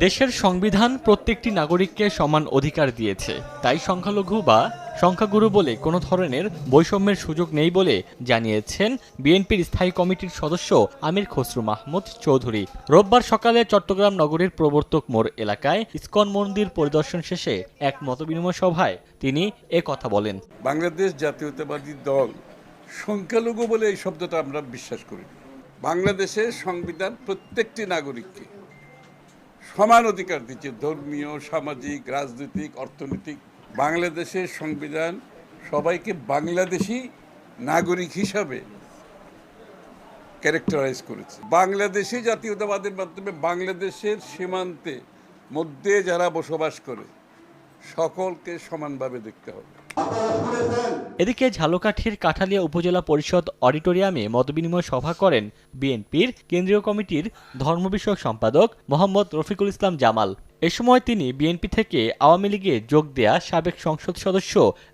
দেশের সংবিধান প্রত্যেকটি নাগরিককে সমান অধিকার দিয়েছে, তাই সংখ্যালঘু বা সংখ্যাগুরু বলে কোনো ধরনের বৈষম্যের সুযোগ নেই বলে জানিয়েছেন বিএনপির স্থায়ী কমিটির সদস্য আমির খসরু মাহমুদ চৌধুরী। রোববার সকালে চট্টগ্রাম নগরীর প্রবর্তক মোড় এলাকায় ইসকন মন্দির পরিদর্শন শেষে এক মতবিনিময় সভায় তিনি কথা বলেন। বাংলাদেশ জাতীয়তাবাদী দল সংখ্যালঘু বলে এই শব্দটা আমরা বিশ্বাস করি। বাংলাদেশের সংবিধান প্রত্যেকটি নাগরিককে সমান অধিকার দিচ্ছে, ধর্মীয়, সামাজিক, রাজনৈতিক, অর্থনৈতিক। বাংলাদেশের সংবিধান সবাইকে বাংলাদেশি নাগরিক হিসাবে ক্যারেক্টারাইজ করেছে। বাংলাদেশি জাতীয়তাবাদের মাধ্যমে বাংলাদেশের সীমান্তে মধ্যে যারা বসবাস করে সকলকে সমানভাবে দেখতে হবে। এদিকে ঝালকাঠির কাঠালিয়া উপজেলা পরিষদ অডিটোরিয়ামে মতবিনিময় সভা করেন বিএনপির কেন্দ্রীয় কমিটির ধর্ম বিষয়ক সম্পাদক মোহাম্মদ রফিকুল ইসলাম জামাল। এ সময় তিনি বিএনপি থেকে আওয়ামী লীগে যোগ দেয়া সাবেক সংসদ সদস্য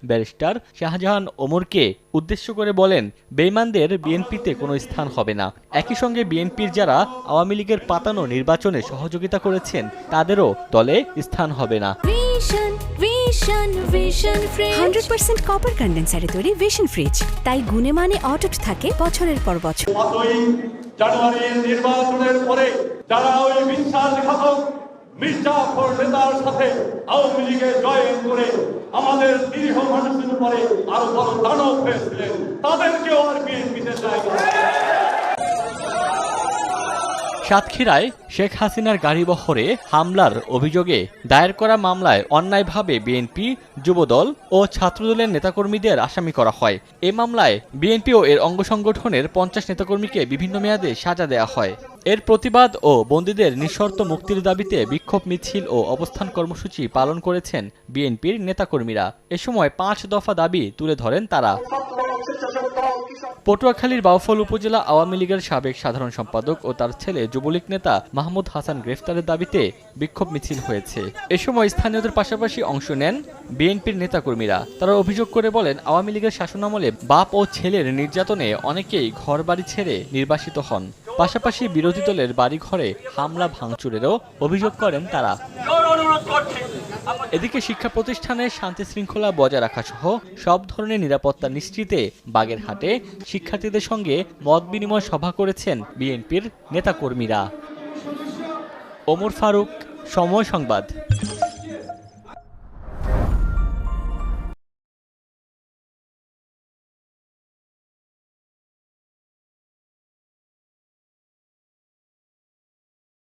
ব্যারিস্টার শাহজাহান ওমরকে উদ্দেশ্য করে বলেন, বেঈমানদের বিএনপিতে কোনো স্থান হবে না। একই সঙ্গে বিএনপির যারা আওয়ামী লীগের পাতানো নির্বাচনে সহযোগিতা করেছেন তাদেরও দলে স্থান হবে না। 100% কপার কন্ডেন্সারে তৈরি ভিশন ফ্রিজ, তাই গুণে মানে অটুট থাকে বছরের পর বছর। 5ই জানুয়ারির নির্বাচনের পরে যারা ওই বিশ্বাসঘাতক মির্জাফর নেতার সাথে আওয়ামী লীগে জয়েন করে আমাদের নিরীহ মানুষের উপরে আরো বড় দানব হয়েছিলেন, তাদেরকেও আর বিএনপিতে চাই না। সাতক্ষীরায় শেখ হাসিনার গাড়িবহরে হামলার অভিযোগে দায়ের করা মামলায় অন্যায়ভাবে বিএনপি, যুবদল ও ছাত্রদলের নেতাকর্মীদের আসামি করা হয়। এ মামলায় বিএনপি ও এর অঙ্গ সংগঠনের 50 নেতাকর্মীকে বিভিন্ন মেয়াদে সাজা দেওয়া হয়। এর প্রতিবাদ ও বন্দীদের নিঃশর্ত মুক্তির দাবিতে বিক্ষোভ মিছিল ও অবস্থান কর্মসূচি পালন করেছেন বিএনপির নেতাকর্মীরা। এ সময় 5 দফা দাবি তুলে ধরেন তারা। পটুয়াখালীর বাউফল উপজেলা আওয়ামী লীগের সাবেক সাধারণ সম্পাদক ও তার ছেলে যুবলীগ নেতা মাহমুদ হাসান গ্রেফতারের দাবিতে বিক্ষোভ মিছিল হয়েছে। এ সময় স্থানীয়দের পাশাপাশি অংশ নেন বিএনপির নেতাকর্মীরা। তারা অভিযোগ করে বলেন, আওয়ামী লীগের শাসনামলে বাপ ও ছেলের নির্যাতনে অনেকেই ঘরবাড়ি ছেড়ে নির্বাসিত হন। পাশাপাশি বিরোধী দলের বাড়িঘরে হামলা ভাঙচুরেরও অভিযোগ করেন তারা। এদিকে শিক্ষা প্রতিষ্ঠানে শান্তি শৃঙ্খলা বজায় রাখা সহ সব ধরনের নিরাপত্তা নিশ্চিতে বাগেরহাটে শিক্ষার্থীদের সঙ্গে মত বিনিময় সভা করেছেন বিএনপির নেতাকর্মীরা। ওমর ফারুক, সময় সংবাদ।